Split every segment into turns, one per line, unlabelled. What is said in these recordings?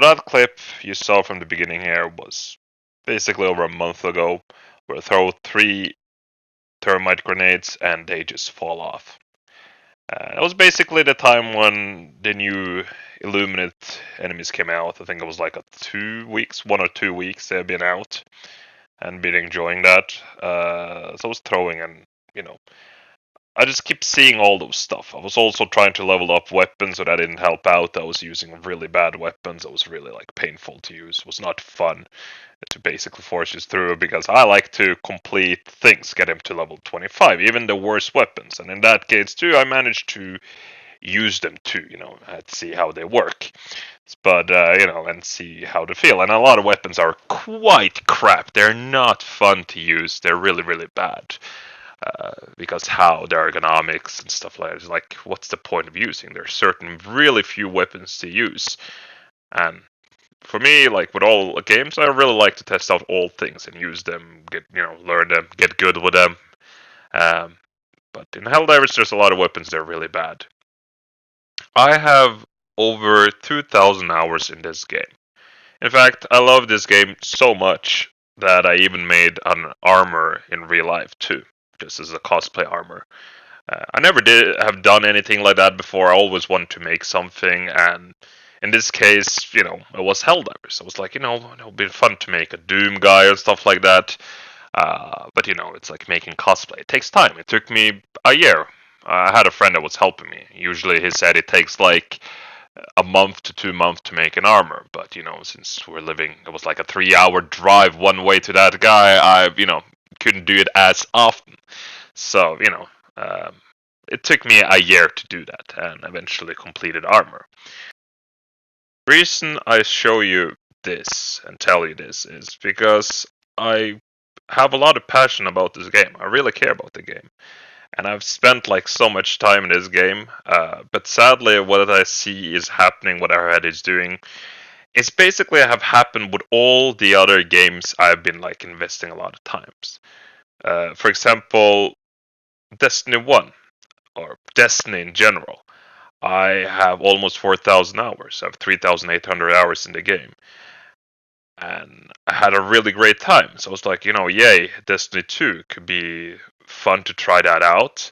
that clip you saw from the beginning here was basically over a month ago, where I throw 3 thermite grenades and they just fall off. That was basically the time when the new Illuminate enemies came out. I think it was like 2 weeks, 1 or 2 weeks they've been out and been enjoying that. So I was throwing and, you know, I just keep seeing all those stuff. I was also trying to level up weapons, so that didn't help out. I was using really bad weapons. It was really like painful to use. It was not fun to basically force you through because I like to complete things, get him to level 25, even the worst weapons. And in that case too, I managed to use them too, and see how they work. But and see how they feel. And a lot of weapons are quite crap. They're not fun to use. They're really, really bad. Because how their ergonomics and stuff like that is like, what's the point of using? There's certain really few weapons to use, and for me, like with all games, I really like to test out all things and use them, learn them, get good with them. But in Helldivers, there's a lot of weapons that are really bad. I have over 2,000 hours in this game. In fact, I love this game so much that I even made an armor in real life too, just as a cosplay armor. I never did have done anything like that before. I always wanted to make something, and in this case, it was Helldivers. I was like, it would be fun to make a Doom guy and stuff like that. But it's like making cosplay. It takes time. It took me a year. I had a friend that was helping me. Usually, he said it takes like a month to 2 months to make an armor. But since it was like a 3-hour drive one way to that guy. I couldn't do it as often. So it took me a year to do that, and eventually completed armor. The reason I show you this and tell you this is because I have a lot of passion about this game. I really care about the game. And I've spent like so much time in this game, but sadly, what I see is happening, what Arrowhead is doing, it's basically have happened with all the other games I've been like investing a lot of times. For example, Destiny 1, or Destiny in general. I have almost 4,000 hours. I have 3,800 hours in the game. And I had a really great time. So I was like, yay, Destiny 2 could be fun to try that out.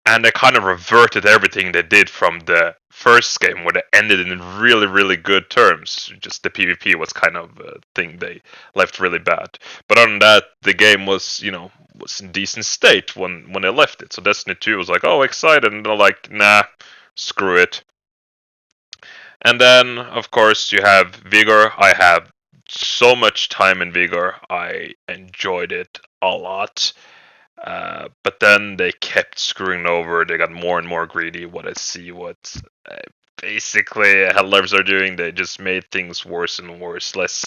And they kind of reverted everything they did from the first game, where they ended in really, really good terms. Just the PvP was kind of a thing they left really bad. But other than that, the game was, was in decent state when they left it. So Destiny 2 was like, oh, excited, and they're like, nah, screw it. And then, of course, you have Vigor. I have so much time in Vigor. I enjoyed it a lot. But then they kept screwing over. They got more and more greedy. What basically Helldivers are doing, they just made things worse and worse. Less,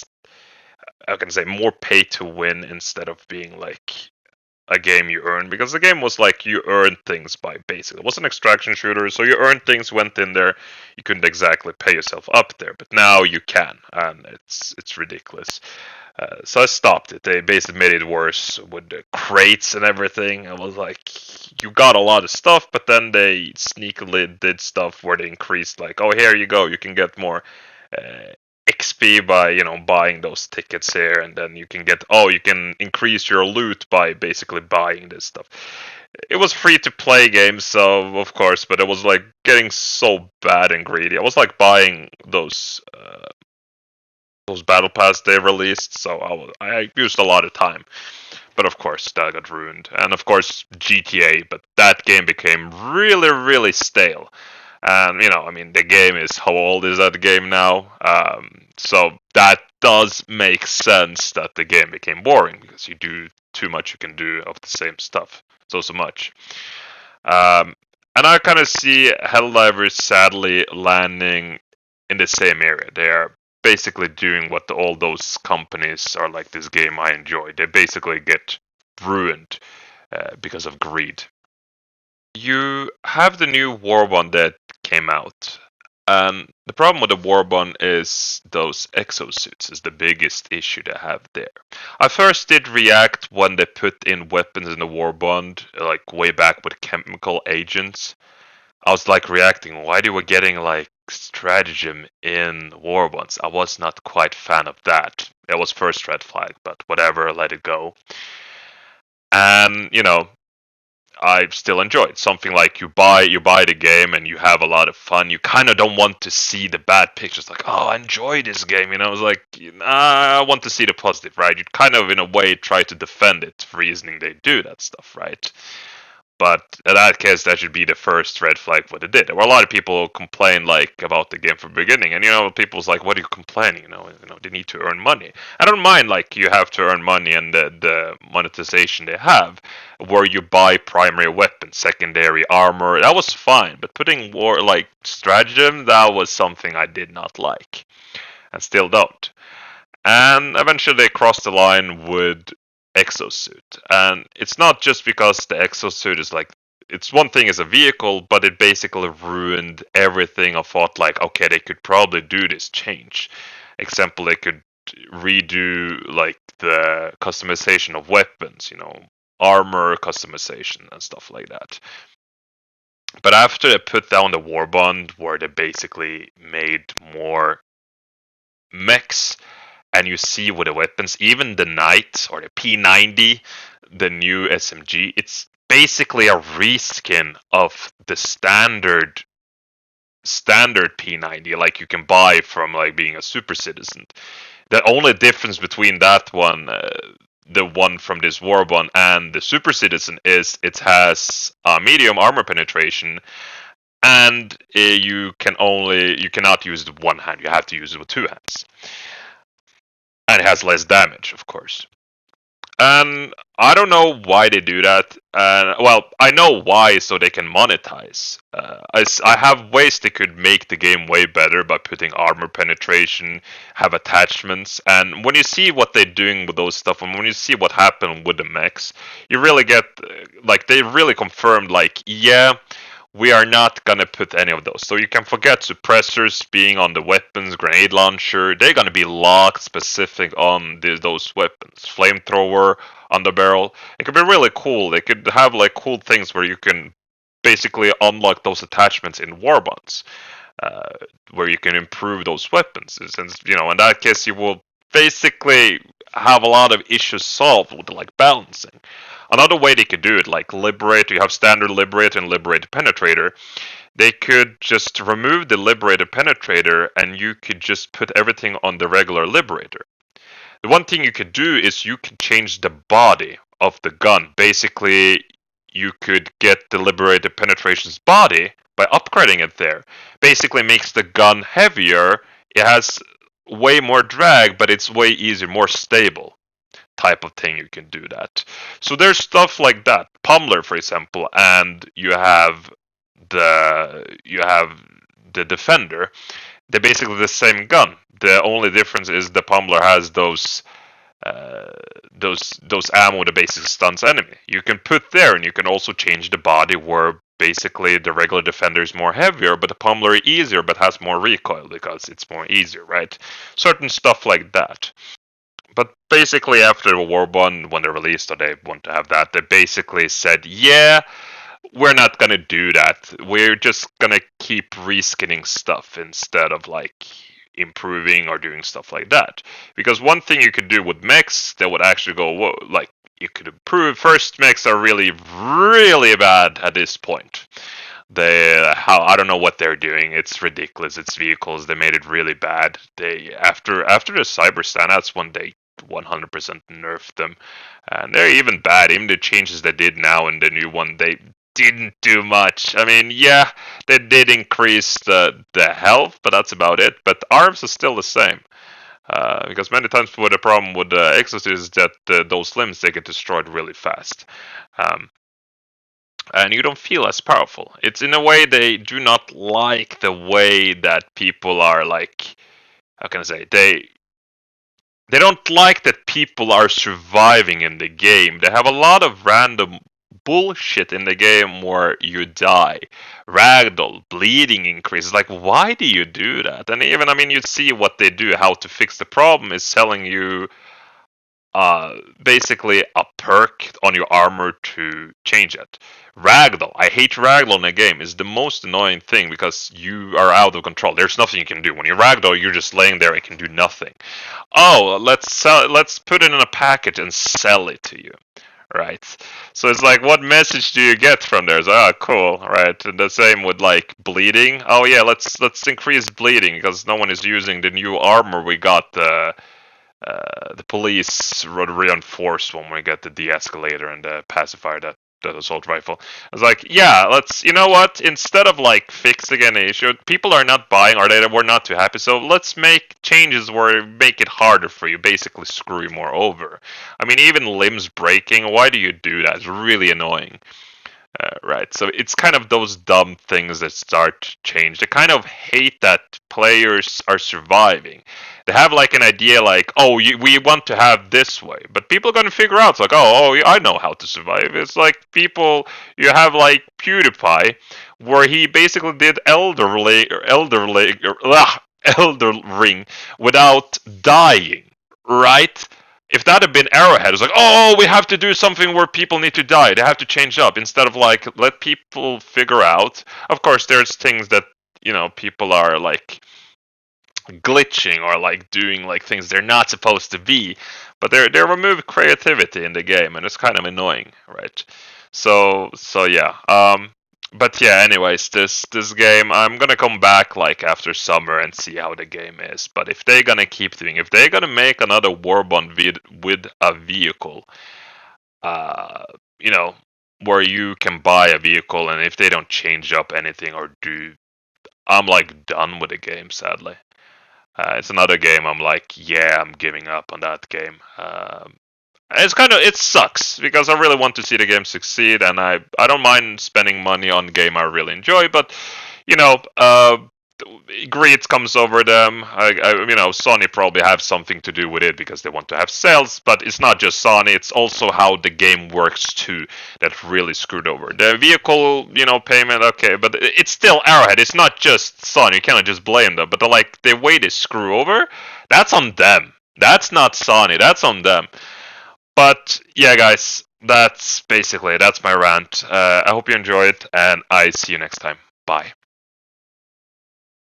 how can I say, more pay to win instead of being like a game you earn. Because the game was like you earned things by basically. It was an extraction shooter, so you earned things, went in there. You couldn't exactly pay yourself up there, but now you can, and it's ridiculous. So I stopped it. They basically made it worse with the crates and everything. I was like, you got a lot of stuff, but then they sneakily did stuff where they increased, like, oh, here you go, you can get more XP by buying those tickets here, and then you can you can increase your loot by basically buying this stuff. It was free to play games, so of course, but it was like getting so bad and greedy. I was like buying those battle pass they released, so I used a lot of time. But of course, that got ruined. And of course, GTA, but that game became really, really stale. And, the game is, how old is that game now? So that does make sense that the game became boring, because you do too much, you can do of the same stuff. So much. And I kind of see Helldivers sadly landing in the same area. They are basically doing what all those companies are like this game I enjoy. They basically get ruined because of greed. You have the new Warbond that came out. And the problem with the Warbond is those exosuits is the biggest issue they have there. I first did react when they put in weapons in the Warbond, like way back with chemical agents. I was like reacting, why do we getting like stratagem in Warbonds. I was not quite fan of that. It was first red flag, but whatever, let it go. And I still enjoy it. Something like you buy the game and you have a lot of fun. You kind of don't want to see the bad pictures, like, oh, I enjoy this game. It's like, I want to see the positive, right? You kind of in a way try to defend it, reasoning they do that stuff, right? But in that case, that should be the first red flag what it did. There were a lot of people who complained like about the game from the beginning, and people's like, "What are you complaining? They need to earn money." I don't mind like you have to earn money and the monetization they have, where you buy primary weapons, secondary armor. That was fine, but putting war like stratagem, that was something I did not like, and still don't. And eventually they crossed the line with exosuit. And it's not just because the exosuit is like, it's one thing as a vehicle, but it basically ruined everything. I thought like, okay, they could probably do this change. Example, they could redo like the customization of weapons, armor customization and stuff like that. But after they put down the warbond, where they basically made more mechs, and you see with the weapons, even the Knight or the P90, the new SMG, it's basically a reskin of the standard P90, like you can buy from like being a super citizen. The only difference between that one, the one from this Warbond and the super citizen, is it has a medium armor penetration, and you cannot use it with one hand. You have to use it with two hands. And it has less damage, of course. And I don't know why they do that. Well, I know why, so they can monetize. I have ways they could make the game way better by putting armor penetration, have attachments, and when you see what they're doing with those stuff, and when you see what happened with the mechs, you really get like they really confirmed like, yeah, we are not gonna put any of those. So you can forget suppressors being on the weapons, grenade launcher. They're gonna be locked specific on those weapons. Flamethrower on the barrel. It could be really cool. They could have like cool things where you can basically unlock those attachments in warbonds, where you can improve those weapons. Since in that case, you will basically have a lot of issues solved with like balancing. Another way they could do it, like Liberator, you have standard Liberator and Liberator Penetrator. They could just remove the Liberator Penetrator and you could just put everything on the regular Liberator. The one thing you could do is you could change the body of the gun. Basically, you could get the Liberator Penetration's body by upgrading it there. Basically makes the gun heavier. It has way more drag, but it's way easier, more stable type of thing. You can do that. So there's stuff like that. Pummeler, for example, and you have the Defender. They're basically the same gun. The only difference is the Pummeler has those ammo that basically stuns enemy. You can put there, and you can also change the body where basically the regular Defender is more heavier, but the Pummeler is easier but has more recoil because it's more easier, right? Certain stuff like that. But basically, after the Warbond, when they released or they want to have that, they basically said, yeah, we're not gonna do that. We're just gonna keep reskinning stuff instead of like improving or doing stuff like that. Because one thing you could do with mechs that would actually go, whoa, like you could improve. First, mechs are really, really bad at this point. I don't know what they're doing. It's ridiculous. It's vehicles. They made it really bad. They after the cyber standouts when they 100% nerfed them, and they're even bad. Even the changes they did now in the new one, they didn't do much. I mean, yeah, they did increase the health, but that's about it. But the arms are still the same. Because many times what the problem with the Exos is that those limbs they get destroyed really fast. And you don't feel as powerful. It's in a way they do not like the way that people are like, how can I say, they don't like that people are surviving in the game. They have a lot of random bullshit in the game where you die. Ragdoll, bleeding increases. Like, why do you do that? And even, I mean, you see what they do, how to fix the problem is telling you basically a perk on your armor to change it. Ragdoll. I hate ragdoll in a game. It's the most annoying thing because you are out of control. There's nothing you can do. When you ragdoll, you're just laying there and can do nothing. Oh, let's put it in a package and sell it to you. Right. So it's like, what message do you get from there? It's like, oh, cool, right? And the same with like bleeding. Oh yeah, let's increase bleeding because no one is using the new armor we got. The police reinforced when we get the de-escalator and the pacifier, that assault rifle. I was like, yeah, let's, you know what? Instead of like fixing an issue, people are not buying our data. We're not too happy, so let's make changes where make it harder for you, basically screw you more over. I mean, even limbs breaking. Why do you do that? It's really annoying. Right, so it's kind of those dumb things that start to change. They kind of hate that players are surviving. They have like an idea like, oh, we want to have this way, but people are gonna figure out it's like, oh, I know how to survive. It's like people, you have like PewDiePie, where he basically did Elder Ring without dying, right? If that had been Arrowhead, it's like, oh, we have to do something where people need to die. They have to change up instead of like let people figure out. Of course, there's things that people are like glitching or like doing like things they're not supposed to be, but they remove creativity in the game, and it's kind of annoying, right? So yeah. But yeah, anyways, this game, I'm gonna come back like after summer and see how the game is. But if they're gonna keep doing, if they're gonna make another Warbond with a vehicle, uh, you know, where you can buy a vehicle, and if they don't change up anything or do, I'm like done with the game. Sadly, it's another game. I'm like, yeah, I'm giving up on that game. It's kind of, it sucks because I really want to see the game succeed, and I don't mind spending money on a game I really enjoy, but you know, greed comes over them. Sony probably have something to do with it because they want to have sales, but it's not just Sony; it's also how the game works too that really screwed over the vehicle. Payment, okay, but it's still Arrowhead. It's not just Sony. You cannot just blame them, but the way they screw over, that's on them. That's not Sony. That's on them. But yeah, guys, that's basically that's my rant. I hope you enjoyed, and I see you next time. Bye.